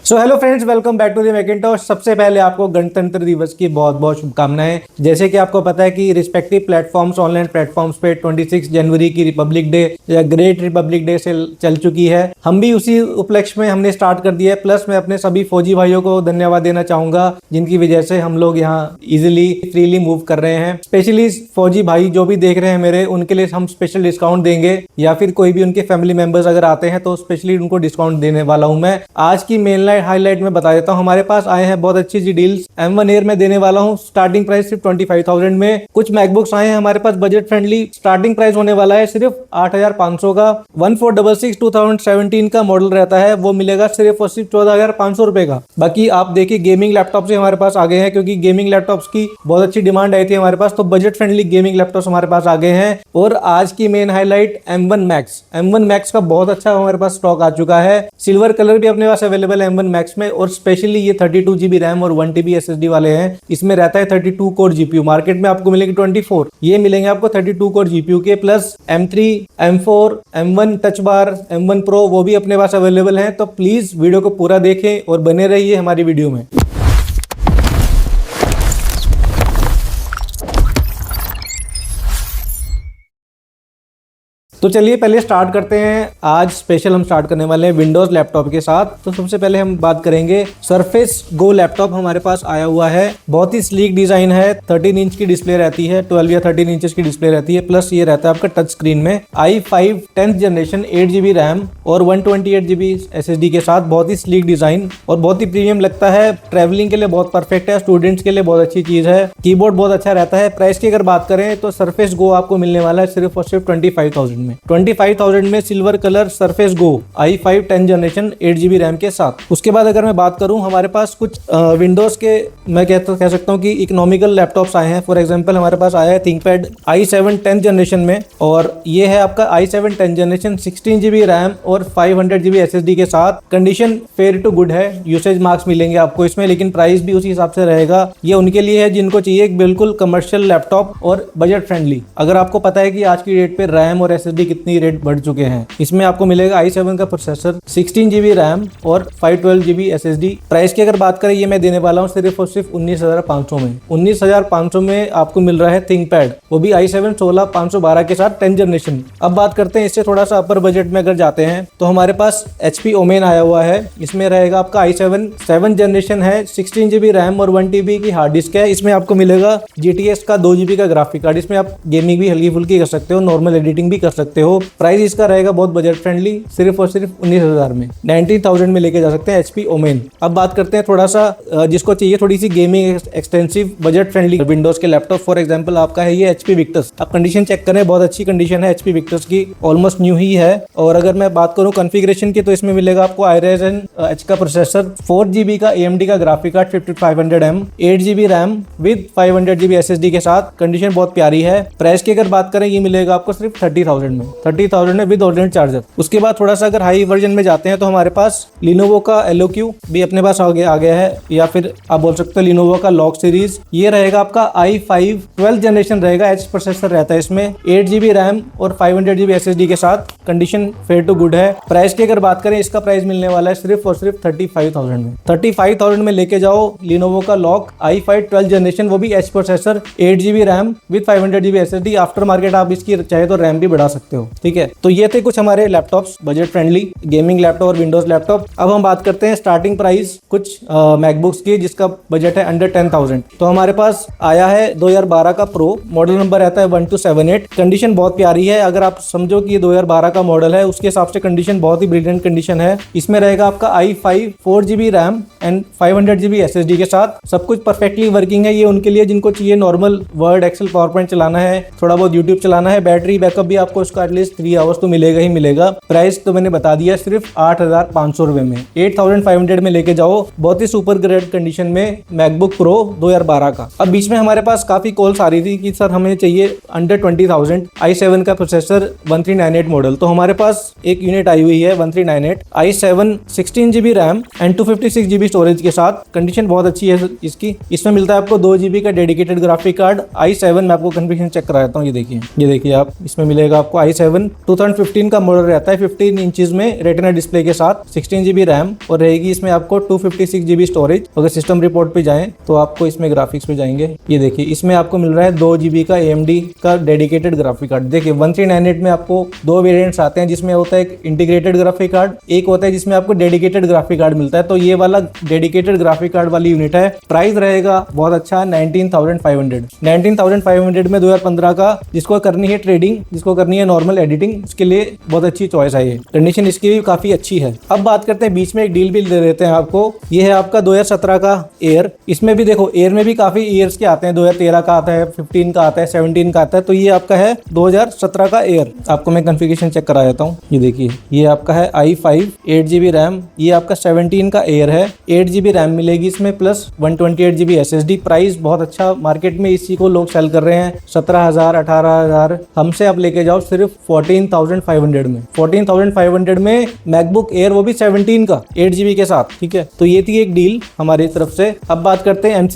So hello friends, welcome back to the Macintosh. सबसे पहले आपको गणतंत्र दिवस की बहुत बहुत शुभकामनाएं। जैसे कि आपको पता है कि रिस्पेक्टिव प्लेटफॉर्म्स, ऑनलाइन प्लेटफॉर्म्स पे 26 जनवरी की रिपब्लिक डे या ग्रेट रिपब्लिक डे से चल चुकी है। हम भी उसी उपलक्ष्य में हमने स्टार्ट कर दिया है। प्लस मैं अपने सभी फौजी भाइयों को धन्यवाद देना चाहूंगा जिनकी वजह से हम लोग यहाँ इजिली फ्रीली मूव कर रहे हैं। स्पेशली फौजी भाई जो भी देख रहे हैं मेरे, उनके लिए हम स्पेशल डिस्काउंट देंगे, या फिर कोई भी उनके फैमिली मेंबर्स अगर आते हैं तो स्पेशली उनको डिस्काउंट देने वाला हूं मैं। आज की मेन हाईलाइट में बता देता हूं, हमारे पास आए हैं बहुत अच्छी सी डील्स। M1 एयर में देने वाला हूं स्टार्टिंग प्राइस सिर्फ 25,000 में। कुछ मैकबुक्स आए हैं हमारे पास बजट फ्रेंडली। स्टार्टिंग प्राइस होने वाला है सिर्फ 8,500 का। 1466 2017 का मॉडल रहता है, वो मिलेगा सिर्फ और सिर्फ 14,500 रुपए का। बाकी आप देखिए गेमिंग लैपटॉप से हमारे पास आ गए हैं, क्योंकि गेमिंग लैपटॉप्स की बहुत अच्छी डिमांड आई थी हमारे पास, तो बजट फ्रेंडली गेमिंग लैपटॉप्स हमारे पास आ गए हैं। और आज की मेन हाईलाइट M1 Max का बहुत अच्छा हमारे पास स्टॉक आ चुका है। सिल्वर कलर भी अपने पास अवेलेबल है M1 Max में, और स्पेशली ये 32 GB रैम और 1 TB SSD वाले हैं। इसमें रहता है 32 कोर GPU। मार्केट में आपको मिलेगी 24, ये मिलेंगे आपको 32 कोर GPU के। Plus M3, M4, M1 touch bar, M1 Pro वो भी अपने पास अवेलेबल है। तो प्लीज वीडियो को पूरा देखें और बने रहिए हमारी वीडियो में। तो चलिए पहले स्टार्ट करते हैं। आज स्पेशल हम स्टार्ट करने वाले हैं विंडोज लैपटॉप के साथ। तो सबसे पहले हम बात करेंगे सर्फेस गो लैपटॉप हमारे पास आया हुआ है। बहुत ही स्लीक डिजाइन है। 13 इंच की डिस्प्ले रहती है, 12 या 13 इंचेस की डिस्प्ले रहती है। प्लस ये रहता है आपका टच स्क्रीन में। i5 10th generation 8 GB RAM और 128 GB SSD के साथ। बहुत ही स्लीक डिजाइन और बहुत ही प्रीमियम लगता है। ट्रैवलिंग के लिए बहुत परफेक्ट है, स्टूडेंट्स के लिए बहुत अच्छी चीज है। कीबोर्ड बहुत अच्छा रहता है। प्राइस की अगर बात करें तो सर्फेस गो आपको मिलने वाला है सिर्फ और सिर्फ 25,000 में। 25,000 में सिल्वर कलर सर्फेस गो i5 10 जनरेशन 8 GB रैम के साथ। उसके बाद अगर मैं बात करूं, हमारे पास कुछ विंडोज के मैं कह सकता हूं कि इकोनॉमिकल लैपटॉप्स आए हैं। फॉर एग्जांपल हमारे पास आया है थिंकपैड i7 10th जनरेशन में, और ये है आपका i7 10th generation 16 GB RAM और 500 GB SSD के साथ। कंडीशन फेयर टू गुड है, यूसेज मार्क्स मिलेंगे आपको इसमें, लेकिन प्राइस भी उसी हिसाब से रहेगा। ये उनके लिए है जिनको चाहिए एक बिल्कुल कमर्शियल लैपटॉप और बजट फ्रेंडली। अगर आपको पता है कि आज की डेट पे रैम और SSD कितनी रेट बढ़ चुके हैं, इसमें आपको मिलेगा i7 का प्रोसेसर, 16 GB रैम और 512 GB SSD। प्राइस की अगर बात करें, ये मैं देने वाला हूँ सिर्फ और सिर्फ 19,500 में। 19,500 में आपको मिल रहा है थिंकपैड, वो भी i7 16512 के साथ 10th जनरेशन। अब बात करते हैं इससे थोड़ा सा अपर बजट में अगर जाते हैं, तो हमारे पास HP ओमेन आया हुआ है। इसमें रहेगा आपका i7 7th जनरेशन है, 16 GB रैम और 1 TB की हार्ड डिस्क है। इसमें आपको मिलेगा GTX का 2 GB का ग्राफिक कार्ड। इसमें आप गेमिंग भी हल्की फुल्की कर सकते हो, नॉर्मल एडिटिंग भी कर सकते हो। प्राइस इसका रहेगा बहुत बजट फ्रेंडली, सिर्फ और सिर्फ 19,000 में। 19,000 में लेके जा सकते हैं HP ओमेन। अब बात करते हैं थोड़ा सा जिसको चाहिए थोड़ी सी gaming extensive budget friendly windows के लैपटॉप। फॉर एग्जांपल आपका है ये HP विक्टस। आप कंडीशन चेक करें, बहुत अच्छी कंडीशन है HP विक्टस की, ऑलमोस्ट न्यू ही है। और अगर मैं बात करूं कॉन्फ़िगरेशन की, तो इसमें मिलेगा आपको Ryzen H का प्रोसेसर, 4 GB का AMD का graphic card 5500M, 8 GB RAM with 500 GB SSD के साथ। कंडीशन बहुत प्यारी है। प्राइस की अगर बात करें, ये मिलेगा आपको सिर्फ 30,000 में, 30,000 में विद ऑर्डिनेट चार्जर। उसके बाद थोड़ा सा अगर हाई वर्जन में जाते हैं, तो हमारे पास Lenovo का LOQ भी अपने पास आ गया है, या फिर आप बोल सकते हो Lenovo का लॉक सीरीज। ये रहेगा आपका i5 12th जनरेशन रहेगा, H प्रोसेसर रहता है इसमें, 8 GB रैम और 500 GB SSD के साथ। कंडीशन फेयर टू गुड है। प्राइस की अगर बात करें, इसका प्राइस मिलने वाला है सिर्फ और सिर्फ 35,000 में। 35,000 में लेके जाओ Lenovo का लॉक i5 12th जनरेशन, वो भी H processor, 8 GB RAM with 500 GB SSD। After market आप इसकी चाहे तो रैम भी बढ़ा सकते हो, ठीक है। तो ये थे कुछ हमारे laptops budget friendly gaming laptop और विंडोज लैपटॉप। अब हम बात करते हैं स्टार्टिंग प्राइस कुछ मैकबुक्स की जिसका बजट है अंडर 10,000। तो हमारे पास आया है 2012 का प्रो, मॉडल नंबर रहता है 1278। कंडीशन बहुत प्यारी है। अगर आप समझो कि ये 2012 का मॉडल है, उसके हिसाब से कंडीशन बहुत ही ब्रिलियंट कंडीशन है। इसमें रहेगा आपका i5 4 GB RAM and 500 GB SSD के साथ। सब कुछ परफेक्टली वर्किंग है। ये उनके लिए जिनको चाहिए normal Word, Excel, PowerPoint चलाना है, थोड़ा बहुत यूट्यूब चलाना है। बैटरी बैकअप भी आपको इसका एटलीस्ट 3 आवर्स तो मिलेगा ही मिलेगा। प्राइस तो मैंने बता दिया सिर्फ 8,500 रुपए में। 8,500 में लेके जाओ, बहुत ही सुपर ग्रेड कंडीशन में मैकबुक प्रो 2012 का। अब बीच में हमारे पास काफी कॉल्स आ रही थी कि सर हमें चाहिए अंडर 20,000 i7 का प्रोसेसर 1398 मॉडल। तो हमारे पास एक यूनिट आई हुई है 1398 i7 16 GB RAM and 256 GB storage के साथ। कंडीशन बहुत अच्छी है इसकी। इसमें मिलता है आपको 2 GB का डेडिकेटेड ग्राफिक कार्ड i7। मैं आपको कन्फिगरेशन चेक करा देता हूँ। ये देखिए आप, इसमें मिलेगा आपको i7 2015 का मॉडल रहता है, 15 इंचेस में रेटिना डिस्प्ले के साथ, 16 GB रैम और रहेगी इसमें आपको 256 GB स्टोरेज। अगर सिस्टम रिपोर्ट पे जाएं तो आपको इसमें ग्राफिक्स पे जाएंगे, ये देखिए इसमें आपको मिल रहा है 2 GB का AMD का डेडिकेटेड ग्राफिक कार्ड। देखिए 1398 में आपको 2 वेरिएंट्स आते हैं, जिसमें होता है एक इंटीग्रेटेड ग्राफिक कार्ड, एक होता है जिसमें आपको डेडिकेटेड ग्राफिक कार्ड मिलता है। तो ये वाला डेडिकेटेड ग्राफिक कार्ड वाली यूनिट है। प्राइस रहेगा बहुत अच्छा 19,500 में 2015 का। जिसको करनी है ट्रेडिंग, जिसको करनी है नॉर्मल एडिटिंग, उसके लिए बहुत अच्छी चॉइस है ये। कंडीशन इसकी भी काफी अच्छी है। अब बात करते हैं, बीच में एक डील भी दे देते हैं आपको। ये है आपका 2017 का एयर। इसमें भी देखो एयर में भी काफी ईयर्स के आते हैं, 2013 का आता है, 15 का आता है, 17 का आता है। तो ये आपका है 2017 का एयर। आपको मैं कॉन्फ़िगरेशन चेक करा देता हूँ। ये देखिए ये आपका है i5 8 GB रैम। ये आपका 17 का एयर है, 8 GB रैम मिलेगी इसमें प्लस 128 GB SSD। प्राइस बहुत अच्छा, मार्केट में इसी को लोग सेल कर रहे हैं 17,000 18,000। हमसे आप लेके जाओ सिर्फ 14,500 में। 14,500 में मैकबुक एयर, वो भी 17 का 8 GB के साथ। ठीक है, तो ये थी एक डील हमारी तरफ से। अब बात करते हैं M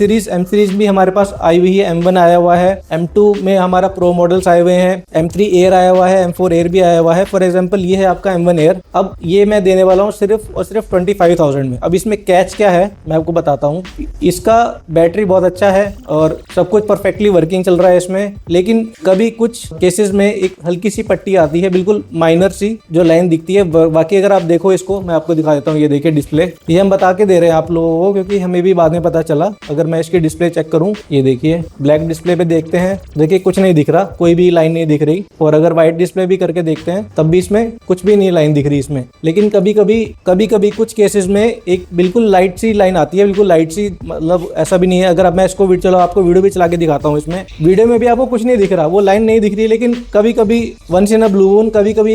सीरीज भी हमारे पास आई हुई है। M1 आया हुआ है, M2 में हमारा प्रो मॉडल्स आए हुए हैं, M3 एयर आया हुआ है, M4 एयर भी आया हुआ है। फॉर एग्जांपल ये है आपका M1 एयर। अब ये मैं देने वाला हूँ सिर्फ और सिर्फ 25,000 में। अब इसमें कैच क्या है मैं आपको बताता हूँ। इसका बैटरी बहुत अच्छा है और सब कुछ परफेक्टली वर्किंग चल रहा है इसमें, लेकिन कभी कुछ केसेस में एक हल्की सी पट्टी आती है, बिल्कुल माइनर सी जो लाइन दिखती है। बाकी अगर आप देखो इसको, मैं आपको दिखा देता हूँ। ये देखिए डिस्प्ले, ये हम बता के दे रहे हैं आप लोगों को क्योंकि हमें भी बाद में पता चला। अगर मैं इसकी डिस्प्ले चेक करूँ, ये देखिए ब्लैक डिस्प्ले पे देखते हैं, देखिए कुछ नहीं दिख रहा, कोई भी लाइन नहीं दिख रही। और अगर व्हाइट डिस्प्ले भी करके देखते हैं तब भी इसमें कुछ भी नहीं लाइन दिख रही इसमें। लेकिन कभी कभी कुछ केसेस में एक बिल्कुल लाइट सी लाइन आती है, बिल्कुल लाइट सी, मतलब ऐसा भी नहीं है। अगर अब मैं इसको चलो आपको वीडियो भी चला के दिखाता हूँ, इसमें वीडियो में भी आपको कुछ नहीं दिख रहा, वो लाइन नहीं दिख रही। लेकिन कभी कभी once in a blue moon कभी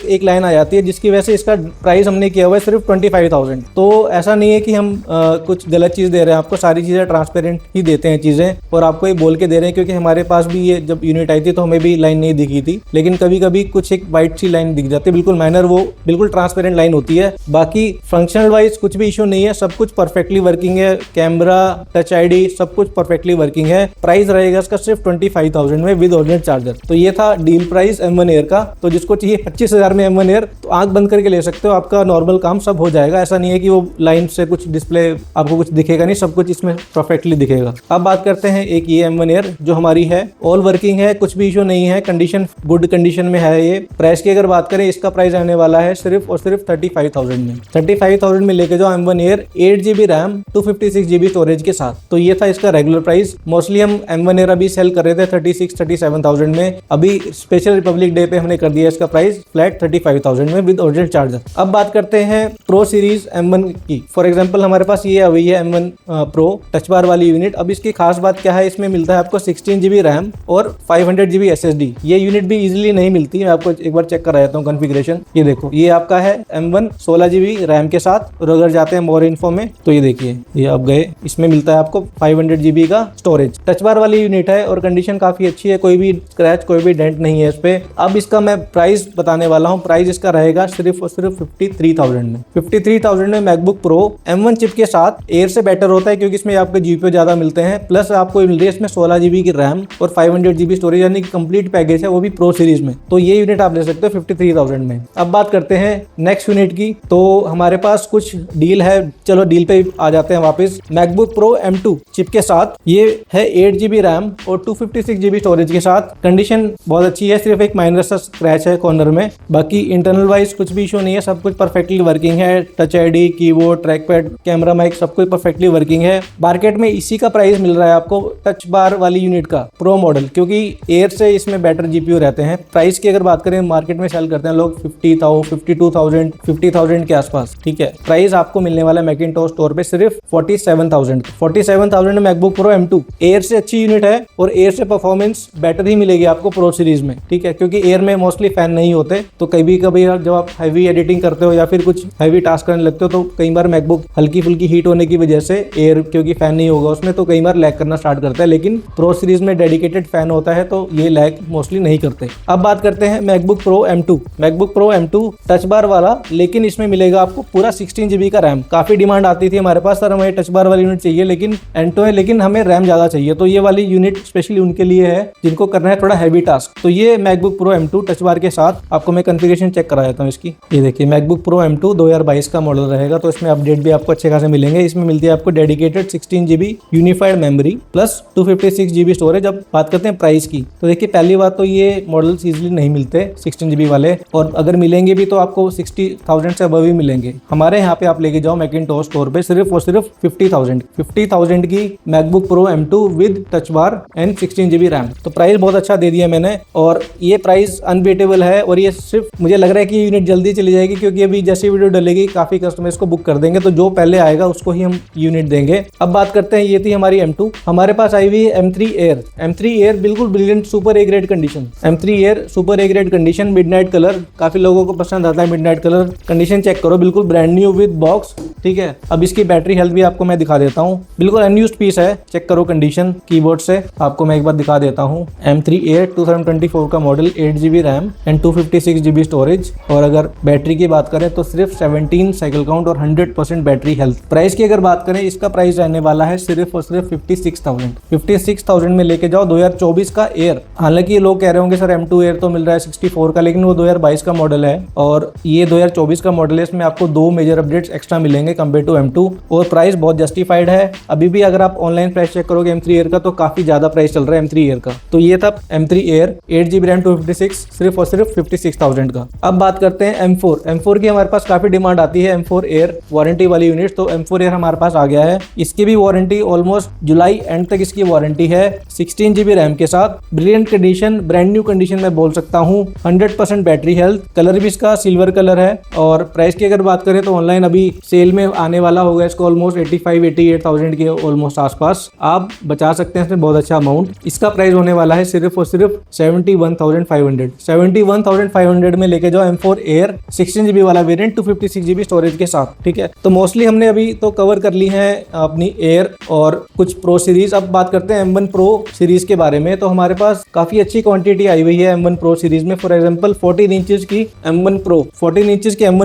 एक लाइन आ जाती है, जिसकी वजह से इसका प्राइस हमने किया हुआ है सिर्फ 25,000। तो ऐसा नहीं है कि हम कुछ गलत चीज दे रहे हैं आपको, सारी चीजें ट्रांसपेरेंट ही देते हैं चीजें, और आपको ये बोल के दे रहे हैं क्योंकि हमारे पास भी ये जब यूनिट आई थी तो हमें भी लाइन नहीं दिखी थी। लेकिन कभी कभी कुछ एक वाइट सी लाइन दिख जाती है, बिल्कुल माइनर, वो बिल्कुल ट्रांसपेरेंट लाइन होती है। बाकी फंक्शनल वाइज कुछ भी इशू नहीं है, सब कुछ परफेक्टली वर्किंग है। कैमरा, टच आईडी सब कुछ परफेक्टली वर्किंग है। प्राइस रहेगा इसका सिर्फ 25,000 में विद ओरिजिनल चार्जर। तो ये था डील प्राइस M1 एयर का। तो जिसको चाहिए 25,000 में M1 एयर, तो आंख बंद करके ले सकते हो, आपका नॉर्मल काम सब हो जाएगा। ऐसा नहीं है कि वो लाइन से कुछ डिस्प्ले आपको कुछ दिखेगा नहीं, सब कुछ इसमें परफेक्टली दिखेगा। अब बात करते हैं एक ये M1 एयर जो हमारी है, ऑल वर्किंग है, कुछ भी इशू नहीं है, कंडीशन गुड कंडीशन में है। ये प्राइस की अगर बात करें, इसका प्राइस आने वाला है सिर्फ और सिर्फ 35,000 में। 35,000 में लेके जाओ M1 air, 8 GB RAM 256 GB storage के साथ। तो ये था इसका रेगुलर प्राइस। मोस्टली हम M1 एयर अभी सेल कर रहे थे 36-37,000 में। अभी स्पेशल रिपब्लिक डे पे हमने कर दिया इसका प्राइस फ्लैट 35,000 में विद ओरिजिनल चार्जर। अब बात करते हैं प्रो सीरीज M1 की। फॉर एग्जांपल हमारे पास ये अभी है M1 प्रो टच बार वाली यूनिट। अब इसकी खास बात क्या है, इसमें मिलता है आपको 16 GB रैम और 500 GB SSD। ये यूनिट भी इजीली नहीं मिलती, मैं आपको एक बार चेक कर रहा हूँ कॉन्फ़िगरेशन। ये देखो ये आपका है M1 16 GB रैम के साथ। और अगर जाते हैं मोर इन्फो में तो ये देखिए ये आप गए, इसमें मिलता है आपको 500 GB का स्टोरेज। टच बार वाली यूनिट है और कंडीशन काफी अच्छी है, कोई भी स्क्रैच कोई भी डेंट नहीं है इस पे। अब इसका मैं प्राइस बताने वाला हूँ। प्राइस इसका रहेगा सिर्फ और सिर्फ 53,000 में। 53,000 में मैकबुक प्रो M1 चिप के साथ एयर से बेटर होता है क्योंकि इसमें आपके जीपीयू ज्यादा मिलते हैं, प्लस आपको मिल रही है इसमें 16 GB की रैम और 500 GB स्टोरेज, यानी कि कंप्लीट पैकेज है, वो भी प्रो सीरीज में। तो ये यूनिट आप ले सकते हो 53,000 में। अब बात करते हैं नेक्स्ट यूनिट की। तो हमारे पास कुछ डील है, चलो डील पे आ जाते हैं वापस। मैकबुक प्रो M2 चिप के साथ ये है 8 GB रैम और 256 GB स्टोरेज के साथ। कंडीशन बहुत अच्छी है, सिर्फ एक माइनर सा स्क्रैच है कॉर्नर में, बाकी इंटरनल वाइज कुछ भी इशू नहीं है, सब कुछ परफेक्टली वर्किंग है। Touch ID, keyboard, trackpad, camera, mic सब कुछ परफेक्टली वर्किंग है। मार्केट में इसी का प्राइस मिल रहा है आपको टच बार वाली यूनिट का प्रो मॉडल, क्योंकि एयर से इसमें बेटर जीपीयू रहते हैं। प्राइस की अगर बात करें, मार्केट में सेल करते हैं लोग 50,000, 52,000, 50,000 के आसपास। ठीक है, प्राइस आपको मिलने वाला है मैकिंटॉश स्टोर पे सिर्फ 47,000। 47,000 में मैकबुक प्रो M2 एयर से अच्छी यूनिट है और एयर से परफॉर्मेंस बेटर ही मिलेगी आपको प्रो सीरीज में। ठीक है, क्योंकि एयर में मोस्टली फैन नहीं होते, तो कभी कभी जब आप हैवी एडिटिंग करते हो या फिर कुछ हैवी टास्क करने लगते हो तो कई बार मैकबुक हल्की फुल्की हीट होने की वजह से एयर, क्योंकि फैन नहीं होगा उसमें, तो कई बार लैग करना स्टार्ट करता है। लेकिन प्रो सीरीज में डेडिकेटेड फैन होता है तो ये लैग मोस्टली नहीं करते। अब बात करते हैं MacBook pro M2। MacBook pro M2 touch bar वाला, लेकिन इसमें मिलेगा आपको पूरा 16 GB का रैम। काफी डिमांड आती थी हमारे पास, सर हमें टच बार वाली यूनिट चाहिए लेकिन एंटो है, लेकिन हमें रैम ज़्यादा चाहिए। तो ये वाली यूनिट स्पेशली उनके लिए है जिनको करना है थोड़ा हैवी टास्क। तो ये MacBook pro M2 touch bar के साथ आपको मैं कॉन्फ़िगरेशन चेक करा देता हूँ इसकी। ये देखिए मैकबुक प्रो M2 2022 का मॉडल रहेगा, तो इसमें अपडेट भी आपको अच्छे खासे मिलेंगे। इसमें मिलती है आपको dedicated 16 GB unified memory plus 256 GB storage. अब बात करते हैं प्राइस की, तो देखिए पहली बात तो ये मॉडल्स इजीली नहीं मिलते 16 GB वाले, और अगर मिलेंगे भी तो आपको 60,000 से अबव ही मिलेंगे। हमारे यहाँ पे आप लेके जाओ मैकिंटोश स्टोर पे सिर्फ और सिर्फ 50,000 की MacBook pro M2 with touch bar and 16 GB RAM. तो प्राइस बहुत अच्छा दे दिया मैंने, और ये प्राइस अनबीटेबल है। और ये सिर्फ मुझे लग रहा है कि यूनिट जल्दी चली जाएगी, क्योंकि अभी जैसे वीडियो डलेगी काफी कस्टमर इसको बुक कर देंगे, तो जो पहले आएगा उसको ही हम यूनिट देंगे। अब बात करते हैं, ये थी हमारी M2। हमारे पास आई हुई है M3 Air। M3 Air बिल्कुल brilliant super A grade condition. M3 Air super A grade condition, midnight colour, काफी लोगों को पसंद आता है मिडनाइट कलर। कंडीशन चेक करो, बिल्कुल ब्रांड न्यू विद बॉक्स, ठीक है। अब इसकी बैटरी हेल्थ भी आपको मैं दिखा देता हूँ, बिल्कुल अनयूज्ड पीस है। चेक करो कंडीशन कीबोर्ड से, आपको मैं एक बार दिखा देता हूँ। M3 Air 2024 का model, 8 GB RAM and 256 GB storage. और अगर बैटरी की बात करें तो सिर्फ 17 साइकिल काउंट और 100% बैटरी हेल्थ। प्राइस की अगर बात करें, इसका प्राइस रहने वाला है सिर्फ और सिर्फ 56,000 में लेके जाओ 2024 का एयर। हालांकि लोग कह रहे होंगे सर M2 Air तो मिल रहा है 64 का, लेकिन वो 2022 का मॉडल है और ये 2024 का मॉडल है। इसमें आपको 2 मेजर अपडेट्स एक्स्ट्रा मिलेंगे कंपेयर टू M2, और प्राइस बहुत जस्टिफाइड है। अभी भी अगर आप ऑनलाइन प्राइस चेक करोगे M3 Air का तो काफी ज्यादा प्राइस चल रहा है M3 Air का। तो ये था M3 Air 8 GB रैम 256 सिर्फ और सिर्फ 56,000 का। अब बात करते हैं M4 की हमारे पास काफी डिमांड आती है M4 Air वारंटी वाली यूनिट, तो M4 Air हमारे पास आ गया है। इसकी भी वारंटी ऑलमोस्ट जुलाई एंड तक इसकी वारंटी है। 16 GB रैम के साथ, brilliant condition, brand new condition में बोल सकता हूँ, 100% बैटरी हेल्थ। कलर भी इसका सिल्वर कलर है। और प्राइस की अगर बात करें तो ऑनलाइन अभी सेल में आने वाला होगा इसको ऑलमोस्ट 88,000 के ऑलमोस्ट आसपास आप बचा सकते हैं इसमें बहुत अच्छा अमाउंट। इसका प्राइस होने वाला है सिर्फ और सिर्फ 71,500 में लेके जाओ M4 Air 16 GB वाला वेरिएंट 256 GB स्टोरेज के साथ, ठीक है। तो मोस्टली हमने अभी तो कवर कर ली है अपनी Air और कुछ प्रो सीरीज। अब बात करते हैं M1 Pro सीरीज के बारे में। तो हमारे पास काफी अच्छी क्वांटिटी आई हुई है M1 Pro सीरीज में। फॉर एग्जांपल 14 इंचेस की M1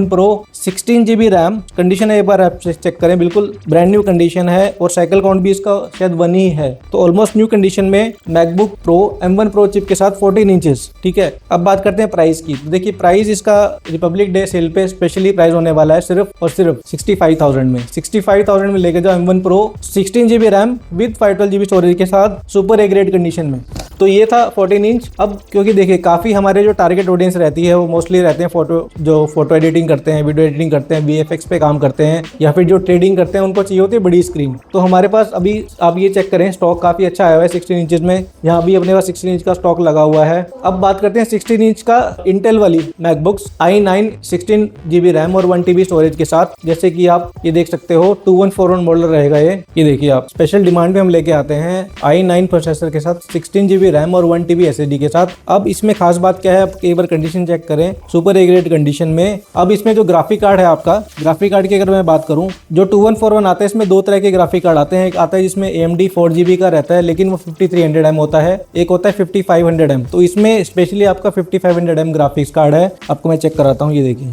Pro 16 GB RAM, condition है एक बार आप चेक करें, बिल्कुल ब्रांड न्यू कंडीशन है और साइकिल काउंट भी इसका शायद 1 ही है, तो ऑलमोस्ट न्यू कंडीशन में MacBook pro M1 Pro chip के साथ 14 इंचेस, ठीक है। अब बात करते हैं प्राइस की। तो देखिए प्राइस इसका रिपब्लिक डे सेल पे स्पेशली प्राइस होने वाला है सिर्फ और सिर्फ 65,000 में लेके जाओ M1 Pro 16 GB RAM with 512 GB storage के साथ सुपर ए ग्रेड कंडीशन में। तो ये था 14 इंच। अब क्योंकि देखिए काफ़ी हमारे जो टारगेट ऑडियंस रहती है वो मोस्टली रहते हैं फोटो एडिटिंग करते हैं, वीडियो एडिटिंग करते हैं, VFX पे काम करते हैं, या फिर जो ट्रेडिंग करते हैं उनको चाहिए होती है बड़ी स्क्रीन। तो हमारे पास अभी आप ये चेक करें स्टॉक काफ़ी अच्छा आया हुआ है 16 इंचेस में। यहाँ भी अपने पास 16 इंच का स्टॉक लगा हुआ है। अब बात करते हैं 16 इंच का इंटेल वाली मैकबुक्स i9 16 GB रैम और 1 TB स्टोरेज के साथ। जैसे कि आप ये देख सकते हो 2141 मॉडल रहेगा ये देखिए आप स्पेशल डिमांड पे हम लेके आते हैं i9 प्रोसेसर के साथ 16 GB रैम और 1 TB SSD के साथ। अब इसमें खास बात क्या है, आप एक बार कंडीशन चेक करें सुपर ए ग्रेड कंडीशन में। अब इसमें जो ग्राफिक कार्ड है आपका, ग्राफिक कार्ड की अगर मैं बात करूं, जो 2141 आता है इसमें 2 तरह के ग्राफिक कार्ड आते हैं। एक आता है जिसमें AMD 4 GB का रहता है लेकिन वो 5300M होता है, एक होता है 5500M। तो इसमें स्पेशली आपका 5500M ग्राफिक्स कार्ड है। आपको मैं चेक कराता हूँ, ये देखिए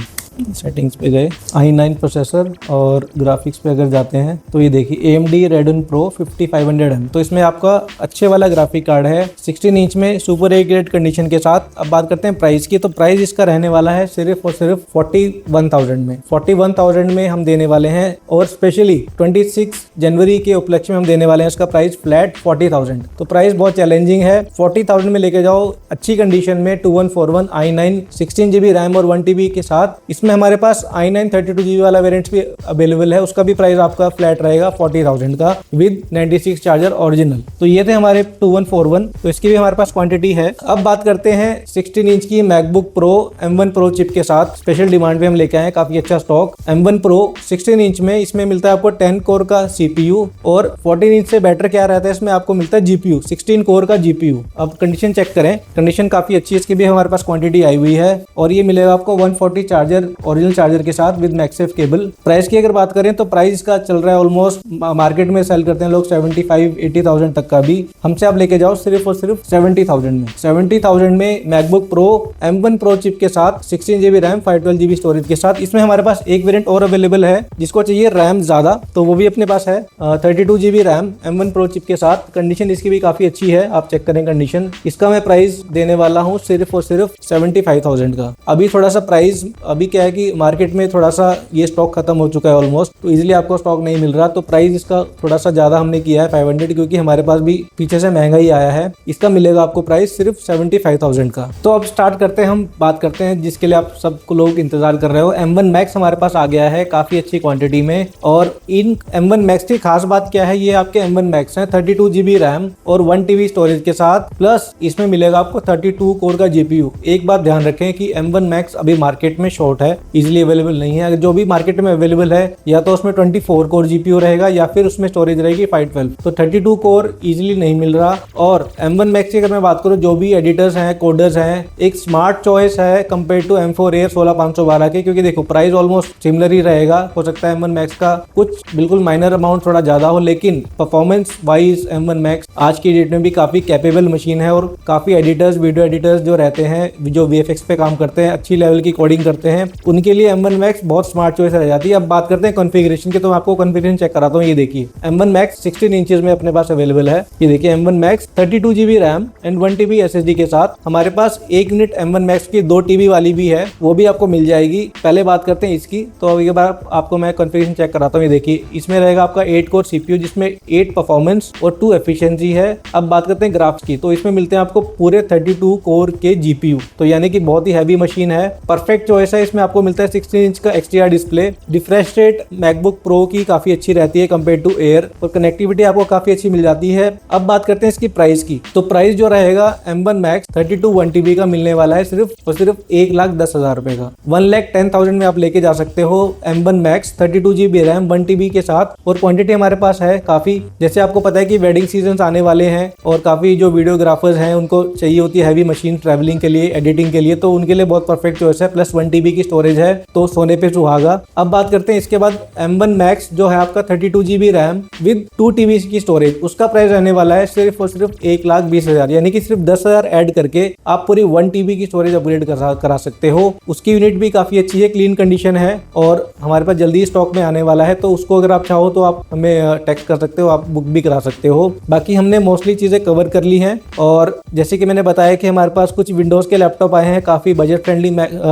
सेटिंग्स पे गए, i9 प्रोसेसर और ग्राफिक्स पे अगर जाते हैं तो ये देखिए AMD Radeon Pro 5500M। तो इसमें आपका अच्छे वाला ग्राफिक कार्ड है 16 इंच में सुपर ए ग्रेड कंडीशन के साथ। अब बात करते हैं प्राइस की। तो प्राइस इसका रहने वाला है सिर्फ और सिर्फ 41,000 में। 41,000 में हम देने वाले हैं, और स्पेशली 26 जनवरी के उपलक्ष्य में हम देने वाले हैं इसका प्राइस फ्लैट 40,000। तो प्राइस बहुत चैलेंजिंग है। 40,000 में लेके जाओ अच्छी कंडीशन में 2141 i9 16 GB रैम और 1 TB के साथ। इसमें हमारे पास i9 32 GB वाला वेरिएंट भी अवेलेबल है, उसका भी प्राइस आपका फ्लैट रहेगा 40,000 का विद 96 चार्जर ओरिजिनल। तो ये थे हमारे 2141, तो इसकी भी हमारे पास क्वांटिटी है। अब बात करते हैं 16 इंच की MacBook pro M1 Pro chip के साथ स्पेशल डिमांड पे हम लेके आए काफी अच्छा स्टॉक। M1 Pro 16 इंच में इसमें मिलता है आपको 10 कोर का CPU, और 14 इंच से बेटर क्या रहता है इसमें आपको मिलता है GPU 16 कोर का GPU। अब कंडीशन चेक करें, कंडीशन काफी अच्छी है, इसकी भी हमारे पास क्वांटिटी आई हुई है। और ये मिलेगा आपको 140 चार्जर ओरिजिनल चार्जर के साथ विद मैगसेफ केबल। प्राइस की अगर बात करें तो प्राइस का चल रहा है ऑलमोस्ट, मार्केट में सेल करते हैं लोग 75-80,000 तक का भी, हमसे आप लेके जाओ सिर्फ और सिर्फ 70,000 में। 70,000 में MacBook pro M1 pro chip के साथ 16GB रैम 512GB स्टोरेज के साथ। इसमें हमारे पास एक वेरिएंट और अवेलेबल है, जिसको चाहिए रैम ज्यादा तो वो भी अपने पास है 32GB RAM M1 pro chip के साथ। कंडीशन इसकी भी काफी अच्छी है, आप चेक करें कंडीशन। इसका मैं प्राइस देने वाला हूँ सिर्फ और सिर्फ 75,000 का। अभी थोड़ा सा प्राइस, अभी क्या है कि मार्केट में थोड़ा सा ये स्टॉक खत्म हो चुका है ऑलमोस्ट, तो इजीली आपको स्टॉक नहीं मिल रहा, तो प्राइस इसका थोड़ा सा ज्यादा हमने किया है 500, क्योंकि हमारे पास भी पीछे से महंगा ही आया है। इसका मिलेगा आपको प्राइस सिर्फ 75,000 का। तो अब स्टार्ट करते हैं, हम बात करते हैं जिसके लिए आप सब लोग इंतजार कर रहे हो। M1 Max हमारे पास आ गया है काफी अच्छी क्वांटिटी में, और इन M1 Max की खास बात क्या है, ये आपके M1 Max है 32GB रैम और 1TB स्टोरेज के साथ, प्लस इसमें मिलेगा आपको 32 कोर का GPU। एक बात ध्यान रखें कि M1 Max अभी मार्केट में शॉर्ट है, इजीली अवेलेबल नहीं है। जो भी मार्केट में अवेलेबल है या तो उसमें 24 कोर GPU रहेगा या फिर उसमें स्टोरेज रहेगी 512, तो 32 कोर इजीली नहीं मिल रहा। और M1 Max की अगर मैं बात करूं, जो भी एडिटर्स हैं, कोडर्स हैं, एक स्मार्ट चॉइस है कंपेयर टू M4 Air 16512 के, क्योंकि देखो प्राइस ऑलमोस्ट सिमिलर ही रहेगा। हो सकता है M1 Max का कुछ बिल्कुल माइनर अमाउंट थोड़ा ज्यादा हो, लेकिन परफॉर्मेंस वाइज M1 Max आज की डेट में भी काफी कैपेबल मशीन है, और काफी एडिटर्स, वीडियो एडिटर्स जो रहते हैं, जो VFX पे काम करते हैं, अच्छी लेवल की कोडिंग करते हैं, उनके लिए M1 Max बहुत स्मार्ट चॉइस रह जाती है। अब बात करते हैं कॉन्फ़िगरेशन की, तो मैं आपको कॉन्फ़िगरेशन चेक कराता हूँ। ये देखिए M1 Max 16 इंचेस में अपने पास अवेलेबल है। ये देखिए M1 Max 32GB RAM and 1TB SSD के साथ। हमारे पास 1 यूनिट M1 Max की 2TB वाली भी है, वो भी आपको मिल जाएगी। पहले बात करते हैं इसकी, तो अब एक बार आपको मैं कॉन्फ़िगरेशन चेक कराता हूँ। ये देखिए इसमें रहेगा आपका 8 कोर CPU, जिसमें 8 परफॉर्मेंस और 2 एफिशिएंसी है। अब बात करते हैं ग्राफ्स की, तो इसमें मिलते हैं आपको पूरे 32 कोर के GPU, तो यानी कि बहुत ही हैवी मशीन है। परफेक्ट चॉइस है। इसमें आपको मिलता है 16 इंच का XDR display. Refresh rate MacBook pro की काफी अच्छी रहती है कंपेयर टू एयर, और कनेक्टिविटी आपको काफी अच्छी मिल जाती है। अब बात करते हैं इसकी प्राइस की, तो प्राइस जो रहेगा M1 Max 32 1TB का मिलने वाला है सिर्फ और सिर्फ 1,10,000 रुपए का। 1,10,000 में आप लेके जा सकते हो M1 Max 32GB RAM 1TB के साथ। और क्वांटिटी हमारे पास है काफी, जैसे आपको पता है कि वेडिंग सीजन आने वाले हैं, और काफी जो वीडियोग्राफर्स हैं उनको चाहिए होती है हैवी मशीन ट्रैवलिंग के लिए, एडिटिंग के लिए, तो उनके लिए बहुत परफेक्ट चॉइस है। प्लस 1TB की स्टोरेज है, तो सोने पे सुहागा। अब बात करते हैं इसके बाद M1 Max जो है आपका 32GB रैम विद 2TB की स्टोरेज, उसका प्राइस रहने वाला है सिर्फ और सिर्फ 1,20,000, यानी कि सिर्फ 10,000 ऐड करके आप पूरी 1TB की स्टोरेज अपग्रेड करा सकते हो। उसकी यूनिट भी काफी अच्छी है, क्लीन कंडीशन है, और हमारे पास जल्दी स्टॉक में आने वाला है, तो उसको अगर आप चाहो तो आप हमें टेक्स्ट कर सकते हो, आप बुक भी करा सकते हो। बाकी हमने मोस्टली चीजें कवर कर ली हैं, और जैसे कि मैंने बताया कि हमारे पास कुछ विंडोज के लैपटॉप आए हैं, काफी बजट फ्रेंडली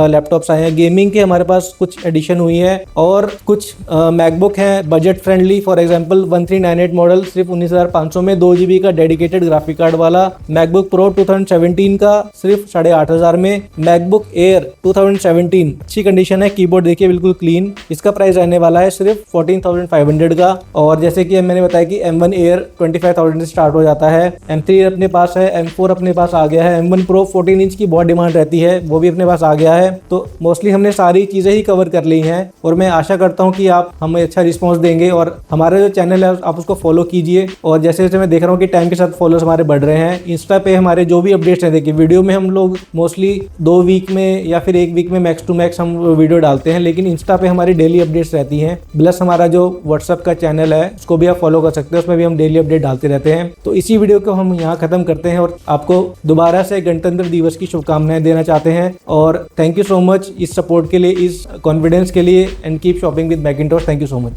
लैपटॉप्स आए हैं। गेमिंग के हमारे पास कुछ एडिशन हुई है, और कुछ मैकबुक हैं budget friendly. For example 1398 model सिर्फ 19,500 में 2GB का डेडिकेटेड ग्राफिक कार्ड वाला। मैकबुक प्रो 2017 का सिर्फ 8,500 में। मैकबुक एयर 2017 अच्छी कंडीशन है, कीबोर्ड देखिए बिल्कुल क्लीन। इसका प्राइस रहने वाला है सिर्फ 14,500 का। और जैसे कि मैंने बताया कि M1 Air 25,000 से स्टार्ट हो जाता है। M3 अपने पास है, M4 अपने पास आ गया है, M1 Pro 14 इंच की बहुत डिमांड रहती है, वो भी अपने पास आ गया है। तो मोस्टली हमने सारी चीजें ही कवर कर ली हैं, और मैं आशा करता हूं कि आप हमें अच्छा रिस्पांस देंगे, और हमारा जो चैनल है आप उसको फॉलो कीजिए। और जैसे जैसे मैं देख रहा हूँ कि टाइम के साथ फॉलोअर्स हमारे बढ़ रहे हैं। इंस्टा पे हमारे जो भी अपडेट्स हैं, देखिए वीडियो में हम लोग मोस्टली 2 वीक में या फिर 1 वीक में मैक्स टू मैक्स हम वीडियो डालते हैं, लेकिन इंस्टा पे हमारी डेली अपडेट्स रहती हैं। प्लस हमारा जो व्हाट्सएप का चैनल है उसको भी आप फॉलो कर सकते हैं, उसमें भी हम डेली अपडेट डालते रहते हैं। तो इसी वीडियो को हम यहाँ खत्म करते हैं, और आपको दोबारा से गणतंत्र दिवस की शुभकामनाएं देना चाहते हैं। और थैंक यू सो मच इस सपोर्ट के लिए, इस कॉन्फिडेंस के लिए, and keep shopping with Macintosh. Thank you so much.